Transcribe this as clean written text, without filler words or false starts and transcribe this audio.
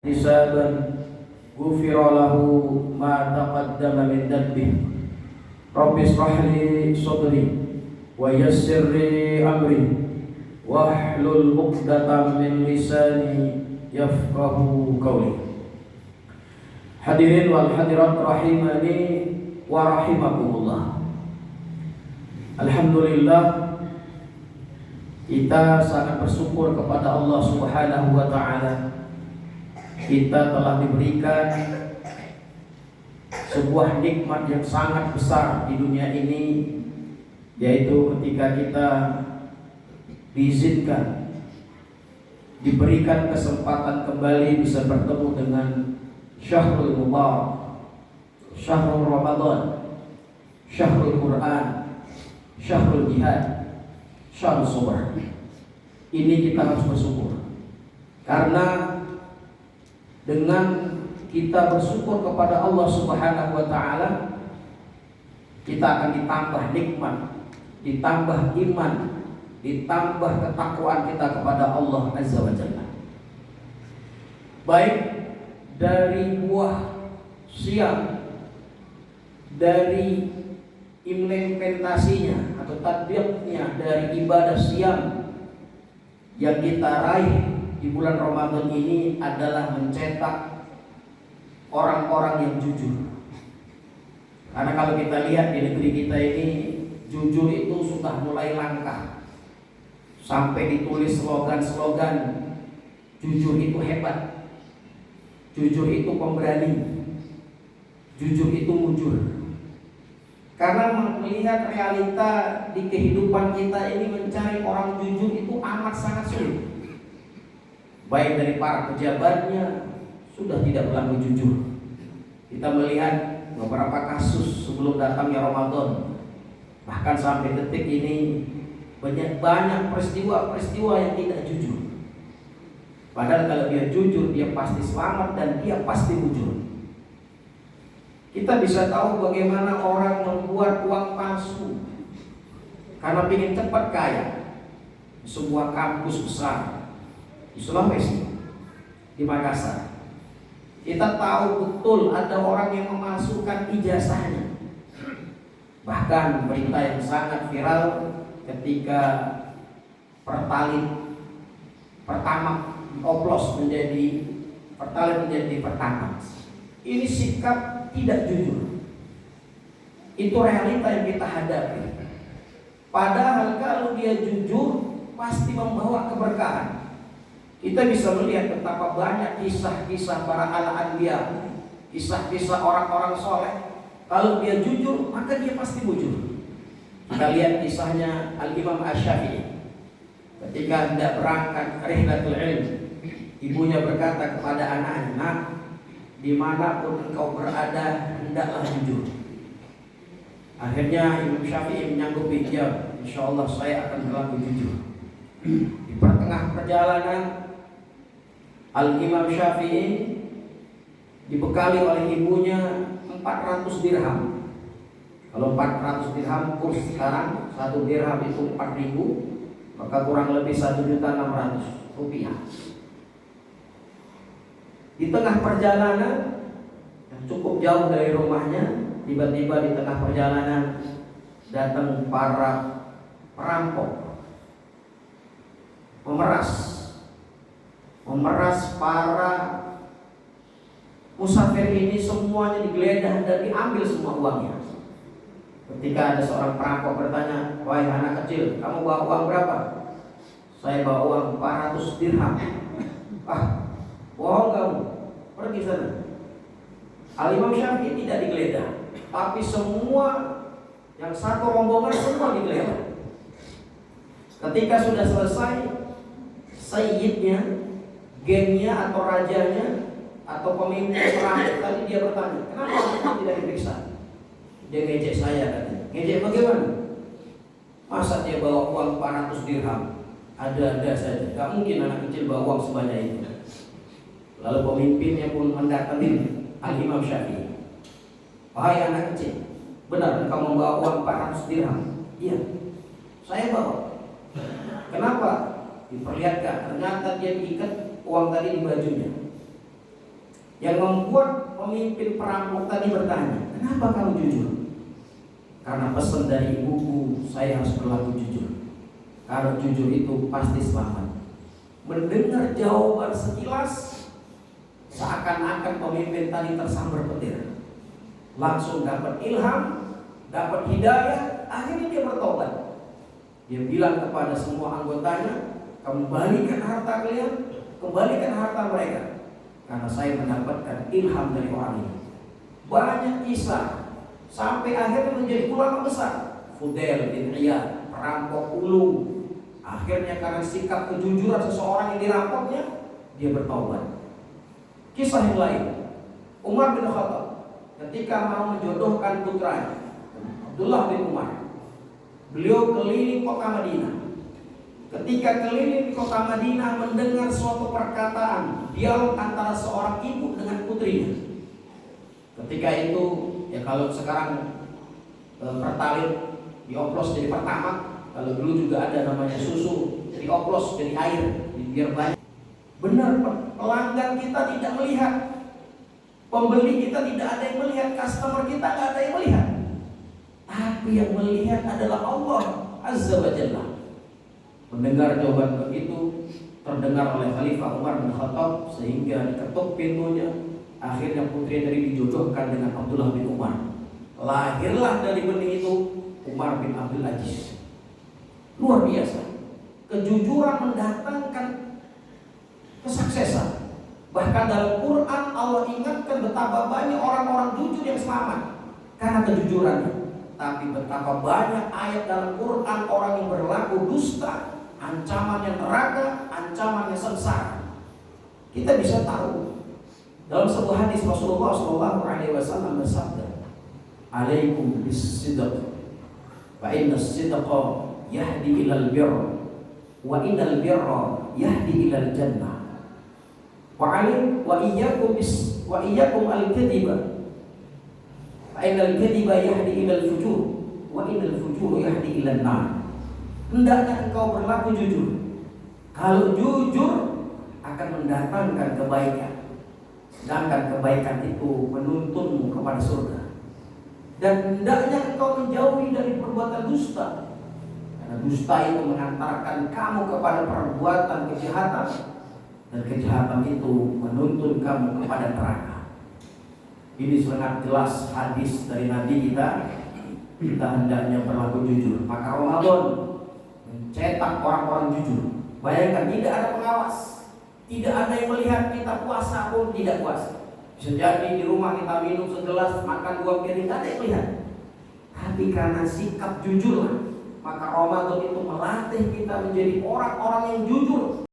hisaban ghufira lahu ma taqaddama min dhanbi. Rabbi ishrah li sadri wa yassir li amri wahlul 'uqdatam min lisani yafqahu qawli. Hadirin wal hadirat rahimani wa rahimakumullah. Alhamdulillah, kita sangat bersyukur kepada Allah Subhanahu wa taala. Kita telah diberikan sebuah nikmat yang sangat besar di dunia ini, yaitu ketika kita diizinkan, diberikan kesempatan kembali bisa bertemu dengan Syahrul Mubarak, Syahrul Ramadan, Syahrul Quran, Syahrul Jihad, Syahrul Sabr. Ini kita harus bersyukur, karena dengan kita bersyukur kepada Allah Subhanahu wa taala, kita akan ditambah nikmat, ditambah iman, ditambah ketakwaan kita kepada Allah Azza wa Jalla. Baik dari buah siam, dari implementasinya atau tatbiqnya dari ibadah siam yang kita raih di bulan Ramadan ini adalah mencetak orang-orang yang jujur. Karena kalau kita lihat di negeri kita ini, jujur itu sudah mulai langka. Sampai ditulis slogan-slogan, jujur itu hebat, jujur itu pemberani, jujur itu mujur. Karena melihat realita di kehidupan kita ini, mencari orang jujur itu amat sangat sulit. Baik dari para pejabatnya sudah tidak berlaku jujur. Kita melihat beberapa kasus sebelum datangnya Ramadan, bahkan sampai detik ini banyak peristiwa-peristiwa yang tidak jujur. Padahal kalau dia jujur, dia pasti selamat dan dia pasti jujur. Kita bisa tahu bagaimana orang membuat uang palsu karena ingin cepat kaya. Sebuah kampus besar di Sulawesi, di Makassar, kita tahu betul ada orang yang memasukkan ijazahnya. Bahkan berita yang sangat viral ketika Pertalite Pertamax dioplos menjadi Pertalite menjadi Pertamax. Ini sikap tidak jujur. Itu realita yang kita hadapi. Padahal kalau dia jujur pasti membawa keberkahan. Kita bisa melihat betapa banyak kisah-kisah para al-anbiya, kisah-kisah orang-orang soleh. Kalau dia jujur, maka dia pasti mujur. Kita lihat kisahnya Al-Imam Asy-Syafi'i. Ketika hendak berangkat rihlatul ilm, ibunya berkata kepada anaknya, "Nak, dimanapun engkau berada, hendaklah jujur." Akhirnya Imam Syafi'i menyanggupi, "Ya, insyaallah saya akan berlaku jujur." Di pertengah perjalanan, Al-Imam Syafi'i dibekali oleh ibunya 400 dirham. Kalau 400 dirham kurs sekarang, 1 dirham itu 4.000, maka kurang lebih 1.600.000 rupiah. Di tengah perjalanan yang cukup jauh dari rumahnya, tiba-tiba di tengah perjalanan datang para perampok, memeras para musafir ini. Semuanya digeledah dan diambil semua uangnya. Ketika ada seorang perampok bertanya, "Wahai anak kecil, kamu bawa uang berapa?" "Saya bawa uang 400 dirham." "Ah, bohong kamu, pergi sana." Al-Imam Syafi'i tidak digeledah, tapi semua yang satu rombongan semua digeledah. Ketika sudah selesai, sayyidnya, gengnya atau rajanya atau pemimpin perampok tadi, dia bertanya, "Kenapa kamu tidak diperiksa?" Dia ngejek saya katanya. "Ngejek bagaimana? Masa dia bawa uang 400 dirham? Ada-ada saja, gak mungkin anak kecil bawa uang sebanyak itu." Lalu pemimpinnya pun mendatangi Al-Imam Syafi'i. "Wahai anak kecil, benar engkau membawa uang 400 dirham?" "Iya, saya bawa." "Kenapa?" Diperlihatkan, ternyata dia diikat uang tadi di bajunya. Yang membuat pemimpin perampok tadi bertanya, kenapa kamu jujur? Karena pesan dari ibuku, saya harus berlaku jujur. Kalau jujur itu pasti selamat. Mendengar jawaban sekilas, seakan-akan pemimpin tadi tersambar petir. Langsung dapat ilham, dapat hidayah, akhirnya dia bertobat. Dia bilang kepada semua anggotanya, kembalikan harta kalian, kembalikan harta mereka. Karena saya mendapatkan ilham dari orang ini. Banyak kisah sampai akhirnya menjadi ulama besar. Fudail bin Iyad, perampok ulung. Akhirnya karena sikap kejujuran seseorang yang dirampoknya, dia bertaubat. Kisah yang lain, Umar bin Khattab ketika mau menjodohkan putranya Abdullah bin Umar, beliau keliling kota Madinah. Ketika keliling di kota Madinah, mendengar suatu perkataan dialog antara seorang ibu dengan putrinya. Ketika itu, ya kalau sekarang pertalite dioplos jadi pertamax, kalau dulu juga ada namanya susu, jadi oplos jadi air, biar banyak. Benar, pelanggan kita tidak melihat, pembeli kita tidak ada yang melihat, customer kita nggak ada yang melihat, tapi yang melihat adalah Allah Azza wa Jalla. Mendengar jawaban begitu terdengar oleh Khalifah Umar bin Khattab, sehingga diketuk pintunya. Akhirnya putri tadi dijodohkan dengan Abdullah bin Umar. Lahirlah dari benih itu Umar bin Abdul Aziz. Luar biasa. Kejujuran mendatangkan kesuksesan. Bahkan dalam Quran Allah ingatkan betapa banyak orang-orang jujur yang selamat karena kejujurannya. Tapi betapa banyak ayat dalam Quran orang yang berlaku dusta, ancamannya neraka, ancamannya sengsara. Kita bisa tahu dalam sebuah hadis Rasulullah SAW bersabda, "Alaikum bis-sidq, fa inna as-sidqa yahdi ilal birr, wa innal birra yahdi ilal jannah. Wa iyyakum al-kadhiba, fa innal kadhiba yahdi ilal fujur, wa innal fujur yahdi ilal nar." Hendaknya engkau berlaku jujur. Kalau jujur akan mendatangkan kebaikan, sedangkan kebaikan itu menuntunmu kepada surga. Dan hendaknya engkau menjauhi dari perbuatan dusta, karena dusta itu mengantarkan kamu kepada perbuatan kejahatan, dan kejahatan itu menuntun kamu kepada neraka. Ini sangat jelas hadis dari Nabi kita. Kita hendaknya berlaku jujur. Maka Ramadan mencetak orang-orang jujur. Bayangkan, tidak ada pengawas, tidak ada yang melihat kita puasa pun tidak puasa. Bisa jadi di rumah kita minum segelas, makan 2 piring, tidak ada yang melihat. Tapi karena sikap jujurlah, maka Ramadan itu melatih kita menjadi orang-orang yang jujur.